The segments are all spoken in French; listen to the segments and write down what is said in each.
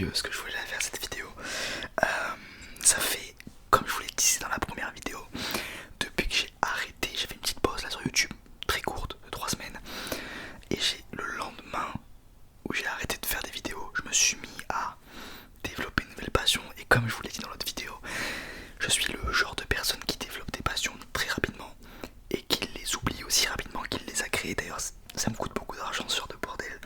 sérieuse que je voulais faire cette vidéo. Euh, Ça fait, comme je vous l'ai dit dans la première vidéo, depuis que j'ai arrêté, j'ai fait une petite pause là sur YouTube, très courte, de 3 semaines. Et le lendemain où j'ai arrêté de faire des vidéos, je me suis mis à développer une nouvelle passion. Et comme je vous l'ai dit dans l'autre vidéo, je suis le genre de personne qui développe des passions très rapidement et qui les oublie aussi rapidement qu'il les a créées. D'ailleurs, ça me coûte beaucoup d'argent ce genre de bordel.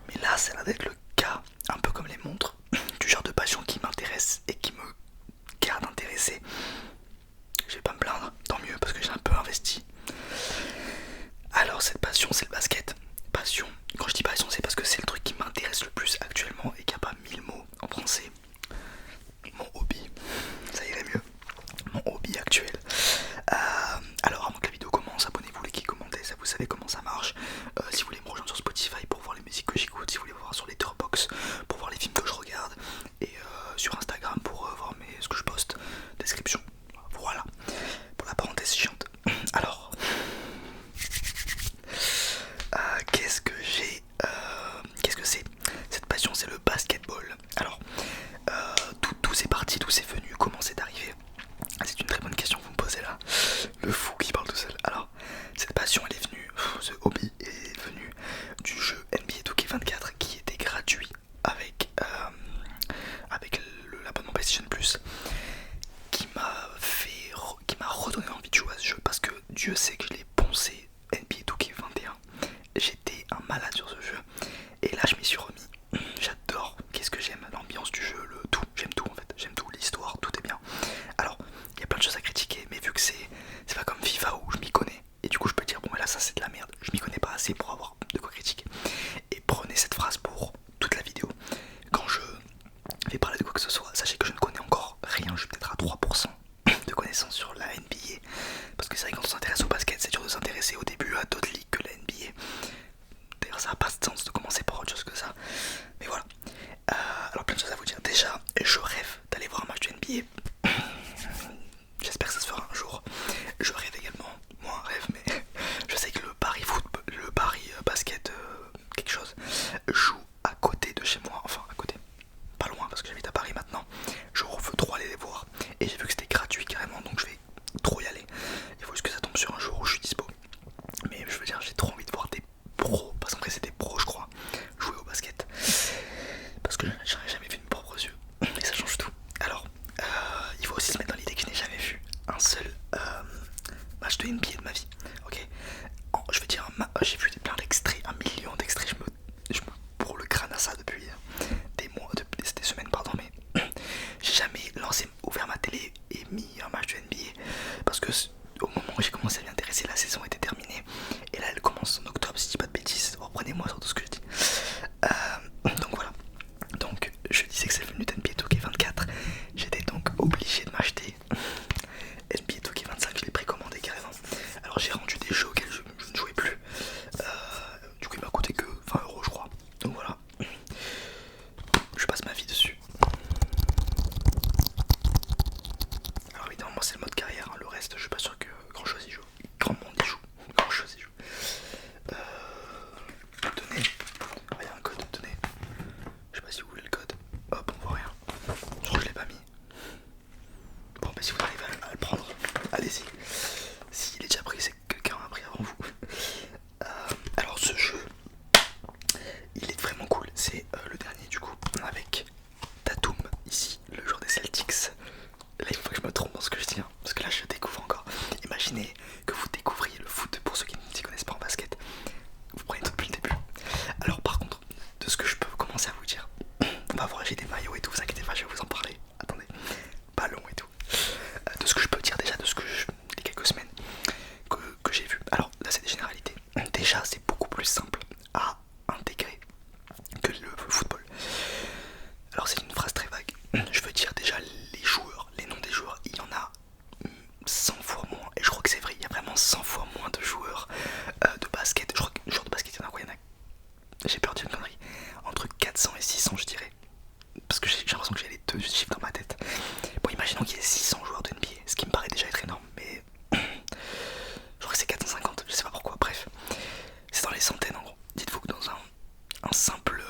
Mais là, ça a l'air d'être le cas, un peu comme les montres, du genre de passion qui m'intéresse et qui me garde intéressé. Je vais pas me plaindre, tant mieux parce que j'ai un peu investi. Alors cette passion, c'est le basket. Passion, quand je dis passion, c'est parce que c'est le truc qui m'intéresse le plus actuellement et qui a pas 1000 mots en français. Mon hobby, ça irait mieux. Mon hobby actuel. Alors avant que la vidéo commence, abonnez-vous, likez, commentez, ça vous savez comment ça marche. Si vous voulez me rejoindre sur Spotify pour voir les musiques que j'écoute, si vous voulez voir sur Letterboxd pour voir les films que je regarde, et sur Instagram pour voir ce que je poste, description. Voilà, pour la parenthèse chiante. Alors, qu'est-ce que j'ai qu'est-ce que c'est? Cette passion, c'est le basketball. Alors, tout c'est parti, d'où c'est venu, comment c'est arrivé? C'est une très bonne question que vous me posez là. Le fou qui parle tout seul. Alors, cette passion, elle est venue, ce hobby est venu du jeu NBA 2K24 qui était gratuit avec l'abonnement PlayStation Plus, qui m'a redonné envie de jouer à ce jeu parce que Dieu sait que je l'ai poncé NBA 2K21. J'étais un malade sur ce jeu et là je m'y suis remis. J'adore, qu'est-ce que j'aime, l'ambiance du jeu, le tout, j'aime tout en fait, j'aime tout, l'histoire, tout est bien. Alors, il y a plein de choses à critiquer, mais vu que c'est pas comme FIFA où je m'y connais, et du coup je peux dire bon mais là ça c'est de la merde, je m'y connais pas assez pour avoir de quoi critiquer. Et prenez cette phrase pour toute la vidéo. Quand je vais parler de quoi que ce soit, sachez que je ne connais encore rien, je suis peut-être à 3% de connaissances sur la NBA. Parce que c'est vrai que quand on s'intéresse au basket, c'est dur de s'intéresser au début à d'autres ligues que la NBA. D'ailleurs ça n'a pas de sens de commencer par autre chose que ça. Mais voilà. Alors plein de choses à vous dire. Déjà, je rêve d'aller voir un match de NBA. J'espère que ça se fera un jour. Je rêve également, moi un rêve, mais je sais que le Paris football, le Paris basket quelque chose joue à côté de chez moi, enfin à côté, pas loin parce que j'habite à Paris maintenant. Je veux trop aller les voir et j'ai vu que c'était gratuit carrément, donc je vais trop y aller. Il faut juste que ça tombe sur un jour où je suis dispo. Mais je veux dire, j'ai trop envie de voir des pros, parce qu'en vrai c'est des pros je crois, jouer au basket. Parce que j'aurais jamais vu de mes propres yeux et ça change tout. Alors, il faut aussi se mettre dans l'idée que je n'ai jamais vu un seul match de NBA de ma vie. Ok, je veux dire, j'ai vu plein d'extraits, 1 million d'extraits. Je me bourre le crâne à ça depuis des mois, des semaines, pardon, mais j'ai jamais ouvert ma télé et mis un match de NBA parce que au moment où j'ai commencé à m'y intéresser, la saison était terminée et là elle commence en octobre, si je dis pas de bêtises. Reprenez-moi sur tout ce que je dis. Donc voilà. Donc je disais que c'est venu d'NBA 2K24. J'étais donc obligé de m'acheter NBA 2K25, je l'ai précommandé carrément. Alors j'ai rendu des jeux auxquels je ne jouais plus. Du coup il m'a coûté que 20 € je crois. Donc voilà. Je passe ma vie dessus. Alors évidemment moi c'est le mode carrière, hein. Le reste je suis pas sûr que grand chose y joue. Grand monde y joue. Grand chose y joue. Tenez. Ah, il y a un code, tenez. Je sais pas si vous voulez le code. Hop, on voit rien. Je crois que je l'ai pas mis. Bon bah si vous arrivez à le prendre, allez-y. S'il est déjà pris, c'est que quelqu'un a pris avant vous. Alors ce jeu, il est vraiment cool. C'est le dernier du coup, avec Tatum ici, le joueur des Celtics. Là il faut que je me trompe dans ce que je dis, hein, parce que là je découvre encore. Imaginez que vous découvriez le foot, pour ceux qui ne s'y connaissent pas en basket. Vous prenez tout depuis le début. Alors par contre, de ce que je peux commencer à vous dire, on va voir, j'ai des maillots et tout, vous inquiétez pas, je vais vous en parler. Attendez, ballon et tout. De ce que je peux dire déjà, les quelques semaines que j'ai vu. Alors là c'est des généralités. Déjà c'est beaucoup plus simple à intégrer que le football. Alors c'est une phrase très vague. Je veux dire déjà les joueurs, les noms des joueurs, il y en a 100 fois moins. Et je crois que c'est vrai, il y a vraiment 100 fois moins de joueurs de basket. Je crois que les joueurs de basket, il y en a quoi? J'ai peur de dire une connerie. Entre 400 et 600 je dirais. Parce que j'ai l'impression que j'ai les deux chiffres dans ma tête. Bon, imaginons qu'il y ait 600 joueurs de NBA, ce qui me paraît déjà être énorme, mais je crois que c'est 450, je sais pas pourquoi, bref. C'est dans les centaines en gros. Dites-vous que dans un simple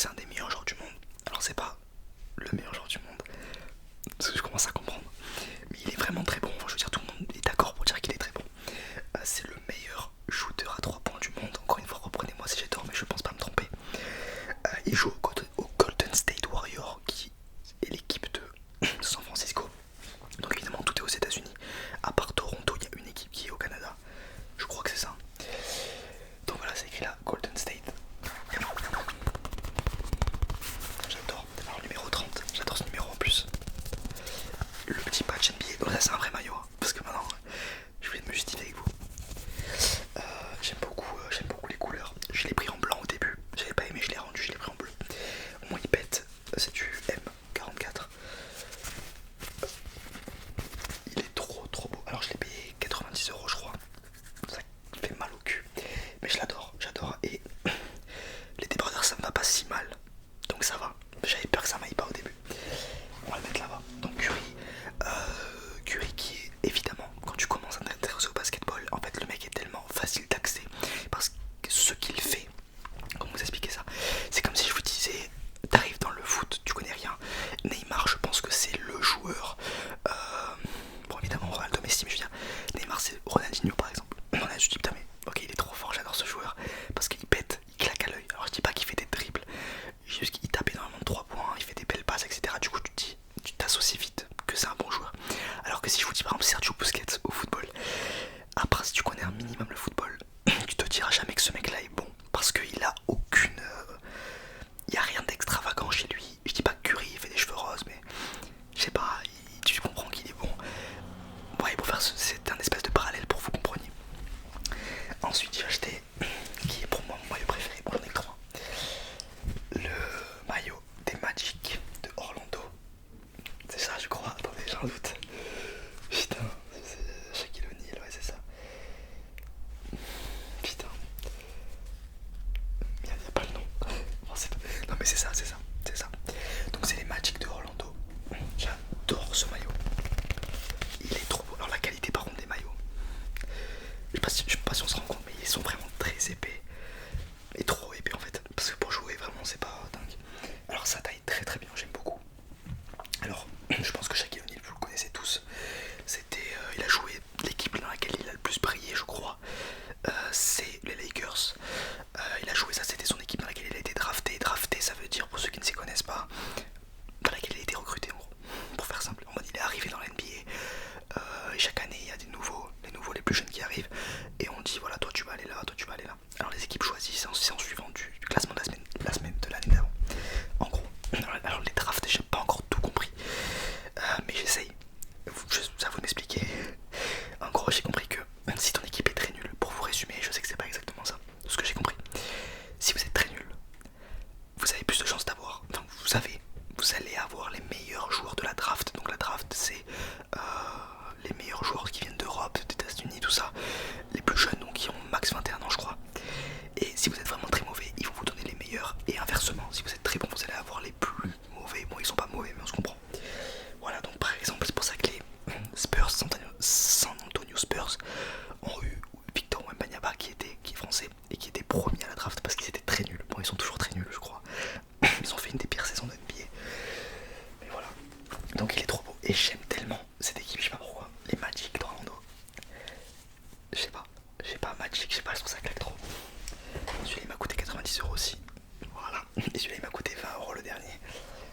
c'est un des meilleurs joueurs du monde. Alors c'est pas le meilleur joueur du monde, parce que je commence à comprendre, mais il est vraiment très bon. Enfin, je veux dire, tout le monde est d'accord pour dire qu'il est très bon. C'est le meilleur shooter à 3 points du monde. Encore une fois, reprenez-moi si j'ai tort, mais je pense pas me tromper. Il joue au Golden State Warriors, qui est l'équipe de San Francisco. Donc évidemment tout est aux États-Unis. À part Toronto, il y a une équipe qui est au Canada. Je crois que c'est ça. Donc voilà, c'est écrit là, Golden State. J'adore. Alors numéro 30, j'adore ce numéro en plus. Le petit patch NBA. Donc là c'est un vrai maillot, hein, parce que maintenant je voulais me justifier avec vous. J'aime beaucoup les couleurs. Je l'ai pris en blanc au début. J'avais pas aimé, je l'ai rendu, je l'ai pris en bleu. Au moins il pète. C'est du M44. Il est trop beau. Alors je l'ai payé 90 € je crois. Ça fait mal au cul. Mais je l'adore, j'adore. Et les débardeurs ça me va pas si mal. Donc ça va. J'avais peur que ça m'aille pas au début. On va le mettre là-bas. Donc Curry qui est évidemment, quand tu commences à t'intéresser au basketball, en fait le mec est tellement facile d'accès. Parce que ce qu'il fait, comment vous expliquer ça, c'est comme si je vous disais, t'arrives dans le foot, tu connais rien. Neymar, je pense que c'est le joueur. Bon évidemment Ronaldo Messi, mais je veux dire, Neymar c'est Ronaldinho par exemple. On a, je dis putain mais ok il est trop fort, j'adore ce joueur. Parce qu'il pète, il claque à l'œil. Alors je dis pas qu'il fait des dribbles, juste qu'il tape énormément de 3 points, il fait des belles passes, etc. Du coup tu te dis, tu t'associes vite que c'est un bon joueur. Alors que si je vous dis par exemple Sergio Busquets au football, après si tu connais un minimum le football, tu te diras jamais que ce mec là est bon. Parce qu'il a aucune... il y a rien d'extravagant chez lui. Je dis pas que Curry fait des cheveux roses, mais je sais pas, tu comprends qu'il est bon. Ouais, pour faire c'est un espèce de parallèle pour vous compreniez. Ensuite j'ai acheté, qui est pour moi mon maillot préféré, bon j'en ai que 3. Le maillot des Magic de Orlando. C'est ça je crois, attendez j'ai un doute. Putain, c'est Shaquille O'Neal, ouais c'est ça. Putain. Il n'y a pas le nom. Oh, non mais c'est ça. Donc c'est les Magic de Orlando. J'adore ce maillot. Il est trop beau. Alors la qualité par contre des maillots, je sais pas si on se rend compte, mais ils sont vraiment très épais. Et trop épais en fait. Parce que pour jouer vraiment c'est pas dingue. Alors ça taille très bien, j'aime beaucoup. Alors je pense que Shaquille O'Neal vous le connaissez tous. Il a joué l'équipe dans laquelle il a le plus brillé je crois. C'est les Lakers. Il a joué ça, c'était son équipe dans laquelle il a été drafté. Drafté ça veut dire, pour ceux qui ne s'y connaissent pas, dans laquelle il a été recruté en gros. Pour faire simple, en mode il est arrivé dans l'NBA. Et chaque année il y a les nouveaux les plus jeunes qui arrivent. Et on dit voilà toi tu vas aller là, toi tu vas aller là. Alors les équipes choisissent en suivant du classement de la semaine de l'année d'avant. En gros, alors les drafts j'ai pas encore tout compris. Mais j'essaye. Ça vous m'expliquer. En gros j'ai compris que même si ton équipe est très nulle, pour vous résumer, je sais que c'est pas exactement ça, ce que j'ai compris. Si vous êtes très nul, vous avez plus de chances d'avoir, enfin vous allez avoir les meilleurs joueurs de la draft. Donc la draft c'est les meilleurs joueurs qui viennent d'Europe, des États-Unis, tout ça. Les plus jeunes, donc qui ont max 21 ans je crois. Et si vous êtes vraiment très mauvais, ils vont vous donner les meilleurs. Et inversement, si vous êtes très bon, vous allez avoir les plus mauvais. Bon ils sont pas mauvais mais on se comprend. Voilà, donc par exemple c'est pour ça que les Spurs, San Antonio Spurs ont eu Victor Wembanyama qui est français et qui était premier à la draft parce qu'ils étaient très nuls. Bon ils sont toujours très nuls je crois. Ils ont fait une des pires saisons de NBA. Mais voilà. Donc il est trop beau. Et j'aime tellement cette équipe, je sais pas pourquoi. Les Magic d'Orlando. Je sais pas Magic, je sais pas, je trouve ça claque trop. Celui-là il m'a coûté 90 € aussi. Voilà. Et celui-là il m'a coûté 20 € le dernier.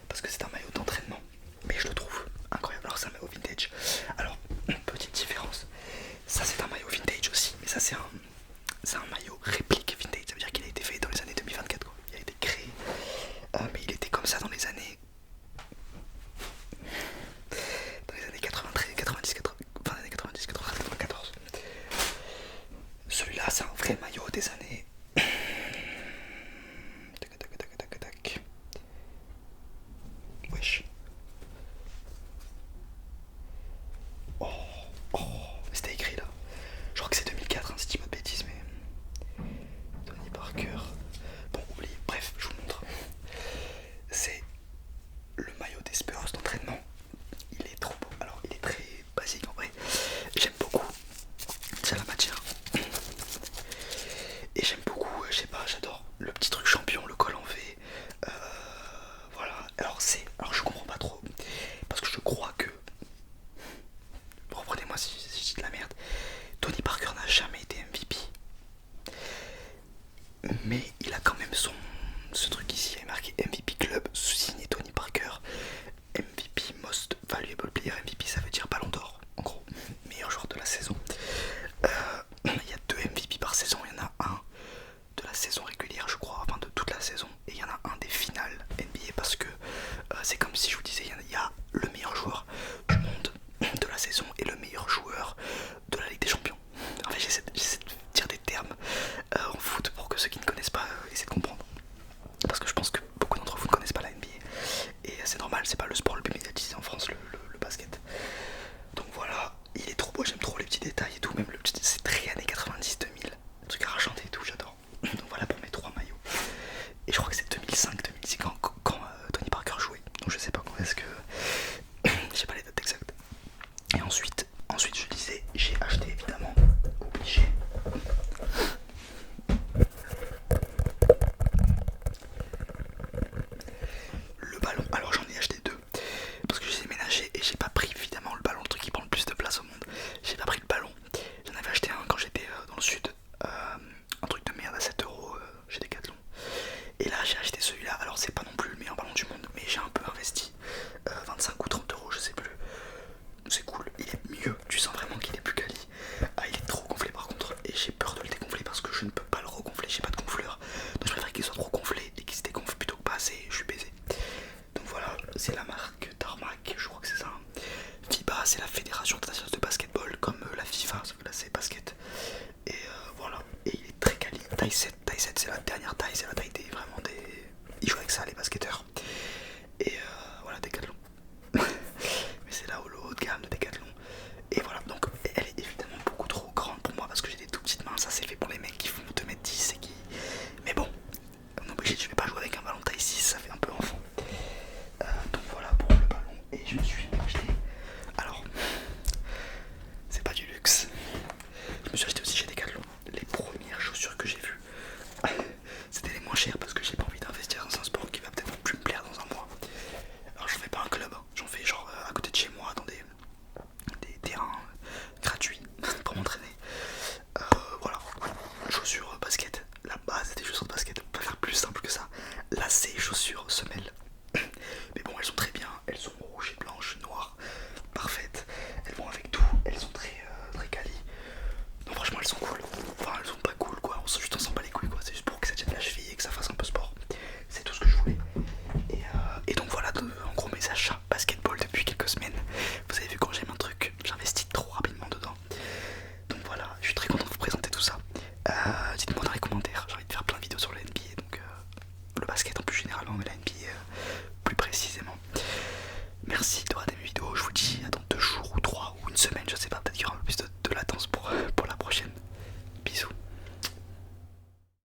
Parce que c'est un maillot d'entraînement. Mais je le trouve incroyable. Alors c'est un maillot vintage. Alors, petite différence. Ça c'est un maillot vintage aussi. Mais ça c'est un maillot réplique vintage. Ça veut dire qu'il a été fait dans les années 2024 quoi. Il a été créé. Mais il était comme ça dans les années 93, 90, 80, fin des années 90, 93, 94. Celui-là c'est un vrai maillot des années. Tac. Wesh. C'était écrit là. Je crois que c'est 2004 hein, si je dis pas de bêtises mais. Tony Parker. Bon oublie, bref je vous montre. C'est c'est comme si je vous disais, il y a le meilleur joueur du monde de la saison et le meilleur joueur de la Ligue des Champions. En fait, j'essaie de dire des termes en foot pour que ceux qui ne connaissent pas essaient de comprendre. Parce que je pense que beaucoup d'entre vous ne connaissent pas la NBA. Et c'est normal, c'est pas le sport le plus médiatisé en France, le basket. Donc voilà, il est trop beau, j'aime trop les petits détails et tout. Même c'est très années 90-2000, truc argenté et tout, j'adore. Donc voilà pour mes 3 maillots. Et je crois que c'est 2005-2006 quand Tony Parker jouait. Donc je sais pas quand est-ce que. J'ai pas les dates exactes. Et ensuite je disais, j'ai acheté évidemment, obligé. Le ballon, alors j'en ai acheté 2 parce que j'ai déménagé et j'ai pas pris évidemment le ballon, le truc qui prend le plus de place au monde. J'ai pas pris le ballon, j'en avais acheté un quand j'étais dans le sud, un truc de merde à 7€ chez Decathlon. Et là j'ai acheté celui-là, alors c'est pas non plus le meilleur ballon du monde, mais j'ai un peu investi 25 ou 30€, je sais plus. C'est cool, il est mieux, tu sens vraiment qu'il est plus quali. Ah, il est trop gonflé par contre, et j'ai peur de le dégonfler parce que je ne peux pas le regonfler, j'ai pas de gonfleur. Donc je préfère qu'il soit trop gonflé et qu'il se dégonfle plutôt que pas assez, je suis baisé. Donc voilà, c'est la marque